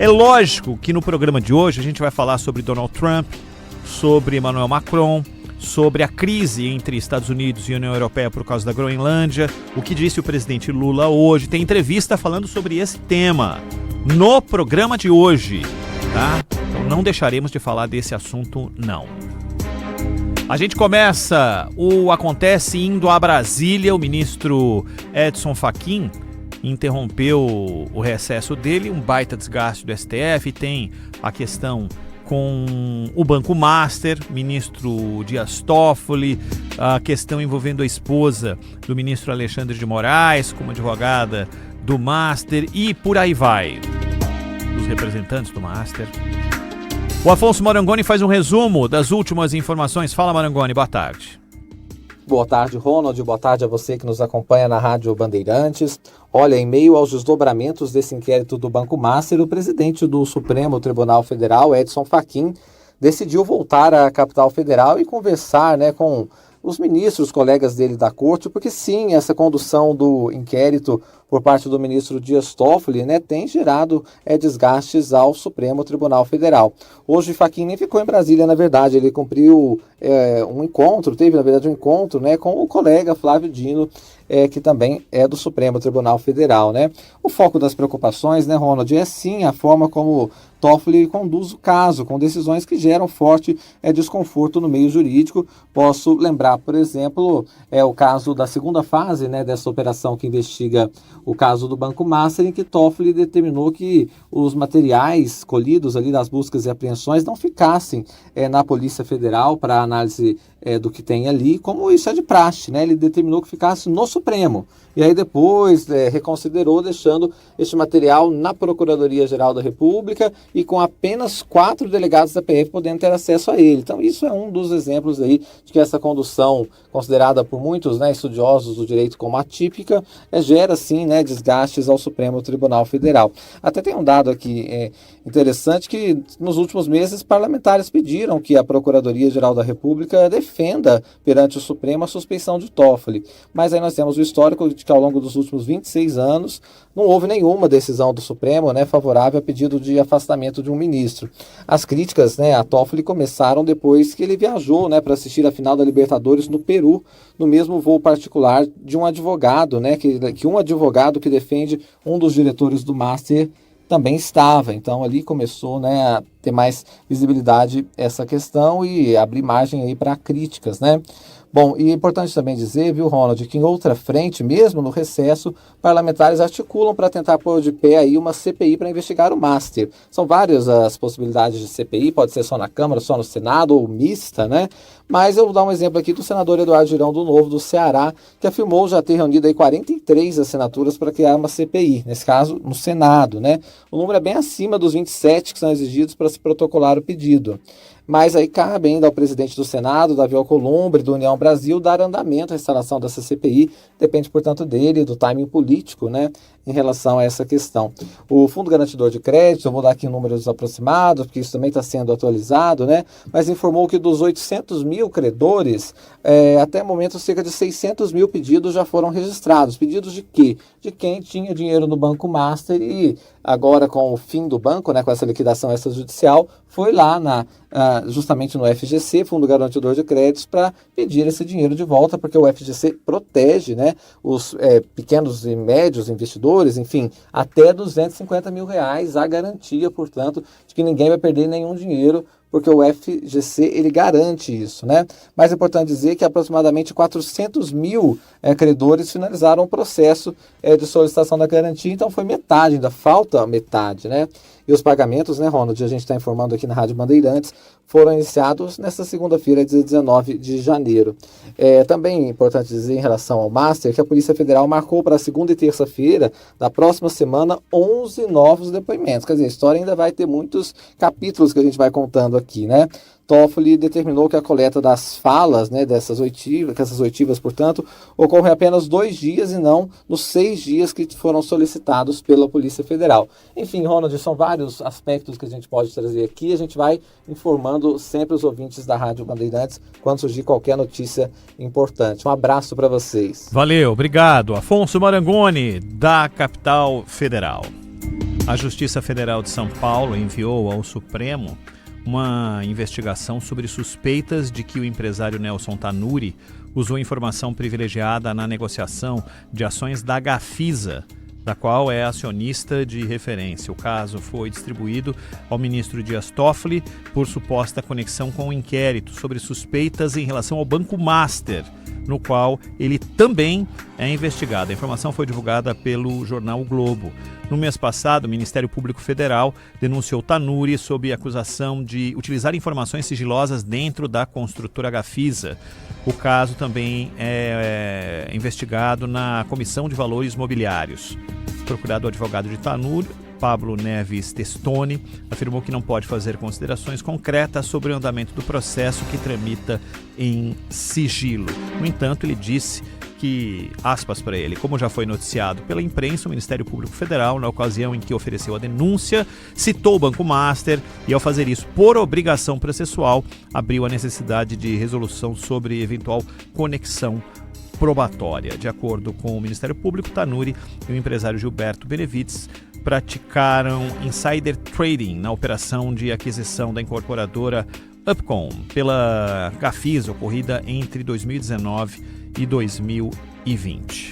É lógico que no programa de hoje a gente vai falar sobre Donald Trump, sobre Emmanuel Macron, sobre a crise entre Estados Unidos e União Europeia por causa da Groenlândia, o que disse o presidente Lula hoje. Tem entrevista falando sobre esse tema no programa de hoje, tá? Então não deixaremos de falar desse assunto, não. A gente começa o Acontece indo a Brasília. O ministro Edson Fachin interrompeu o recesso dele, um baita desgaste do STF. Tem a questão com o Banco Master, ministro Dias Toffoli, a questão envolvendo a esposa do ministro Alexandre de Moraes, como advogada do Master, e por aí vai, dos representantes do Master. O Afonso Marangoni faz um resumo das últimas informações. Fala, Marangoni, boa tarde. Boa tarde, Ronald. Boa tarde a você que nos acompanha na Rádio Bandeirantes. Olha, em meio aos desdobramentos desse inquérito do Banco Master, o presidente do Supremo Tribunal Federal, Edson Fachin, decidiu voltar à capital federal e conversar, com os ministros, colegas dele da corte, porque sim, essa condução do inquérito por parte do ministro Dias Toffoli, tem gerado desgastes ao Supremo Tribunal Federal. Hoje, Fachin nem ficou em Brasília, na verdade, ele cumpriu teve, na verdade, um encontro com o colega Flávio Dino, que também é do Supremo Tribunal Federal, O foco das preocupações, Ronald, é sim a forma como Toffoli conduz o caso, com decisões que geram forte desconforto no meio jurídico. Posso lembrar, por exemplo, o caso da segunda fase, dessa operação que investiga o caso do Banco Master, em que Toffoli determinou que os materiais colhidos ali das buscas e apreensões não ficassem na Polícia Federal para análise do que tem ali, como isso é de praxe, Ele determinou que ficasse no Supremo. E aí depois reconsiderou, deixando este material na Procuradoria-Geral da República e com apenas 4 delegados da PF podendo ter acesso a ele. Então isso é um dos exemplos aí de que essa condução, considerada por muitos estudiosos do direito como atípica, gera sim desgastes ao Supremo Tribunal Federal. Até tem um dado aqui interessante que nos últimos meses parlamentares pediram que a Procuradoria-Geral da República defenda perante o Supremo a suspeição de Toffoli. Mas aí nós temos o histórico de que ao longo dos últimos 26 anos não houve nenhuma decisão do Supremo favorável a pedido de afastamento de um ministro. As críticas a Toffoli começaram depois que ele viajou para assistir a final da Libertadores no Peru, no mesmo voo particular de um advogado, que um advogado que defende um dos diretores do Master também estava. Então ali começou a ter mais visibilidade essa questão e abrir margem aí para críticas, Bom, e é importante também dizer, viu, Ronald, que em outra frente, mesmo no recesso, parlamentares articulam para tentar pôr de pé aí uma CPI para investigar o Master. São várias as possibilidades de CPI, pode ser só na Câmara, só no Senado ou mista, Mas eu vou dar um exemplo aqui do senador Eduardo Girão do Novo, do Ceará, que afirmou já ter reunido aí 43 assinaturas para criar uma CPI, nesse caso no Senado, O número é bem acima dos 27 que são exigidos para se protocolar o pedido. Mas aí cabe ainda ao presidente do Senado, Davi Alcolumbre, do União Brasil, dar andamento à instalação dessa CPI. Depende, portanto, dele, do timing político, em relação a essa questão. O Fundo Garantidor de Crédito, eu vou dar aqui números aproximados, porque isso também está sendo atualizado, mas informou que dos 800 mil credores, até o momento cerca de 600 mil pedidos já foram registrados. Pedidos de quê? De quem tinha dinheiro no Banco Master e agora com o fim do banco, com essa liquidação extrajudicial, foi lá justamente no FGC, Fundo Garantidor de Créditos, para pedir esse dinheiro de volta, porque o FGC protege os pequenos e médios investidores, enfim, até R$250 mil, a garantia, portanto, de que ninguém vai perder nenhum dinheiro, porque o FGC ele garante isso, Mas é importante dizer que aproximadamente 400 mil credores finalizaram o processo de solicitação da garantia, então foi metade, ainda falta metade, E os pagamentos, Ronald, a gente está informando aqui na Rádio Bandeirantes, foram iniciados nesta segunda-feira, dia 19 de janeiro. Também é importante dizer em relação ao Master que a Polícia Federal marcou para a segunda e terça-feira da próxima semana 11 novos depoimentos. Quer dizer, a história ainda vai ter muitos capítulos que a gente vai contando aqui, Toffoli determinou que a coleta das falas, dessas oitivas, portanto, ocorre apenas 2 dias e não nos 6 dias que foram solicitados pela Polícia Federal. Enfim, Ronald, são vários aspectos que a gente pode trazer aqui. A gente vai informando sempre os ouvintes da Rádio Bandeirantes quando surgir qualquer notícia importante. Um abraço para vocês. Valeu, obrigado. Afonso Marangoni, da Capital Federal. A Justiça Federal de São Paulo enviou ao Supremo uma investigação sobre suspeitas de que o empresário Nelson Tanuri usou informação privilegiada na negociação de ações da Gafisa, da qual é acionista de referência. O caso foi distribuído ao ministro Dias Toffoli por suposta conexão com o inquérito sobre suspeitas em relação ao Banco Master, no qual ele também é investigado. A informação foi divulgada pelo jornal O Globo. No mês passado, o Ministério Público Federal denunciou Tanuri sob acusação de utilizar informações sigilosas dentro da construtora Gafisa. O caso também é investigado na Comissão de Valores Mobiliários. O procurado advogado de Tanuri, Pablo Neves Testoni, afirmou que não pode fazer considerações concretas sobre o andamento do processo que tramita em sigilo. No entanto, ele disse que, aspas para ele, como já foi noticiado pela imprensa, o Ministério Público Federal, na ocasião em que ofereceu a denúncia, citou o Banco Master e, ao fazer isso por obrigação processual, abriu a necessidade de resolução sobre eventual conexão probatória. De acordo com o Ministério Público, Tanuri e o empresário Gilberto Benevides praticaram insider trading na operação de aquisição da incorporadora Upcom pela Gafisa, ocorrida entre 2019 e 2020.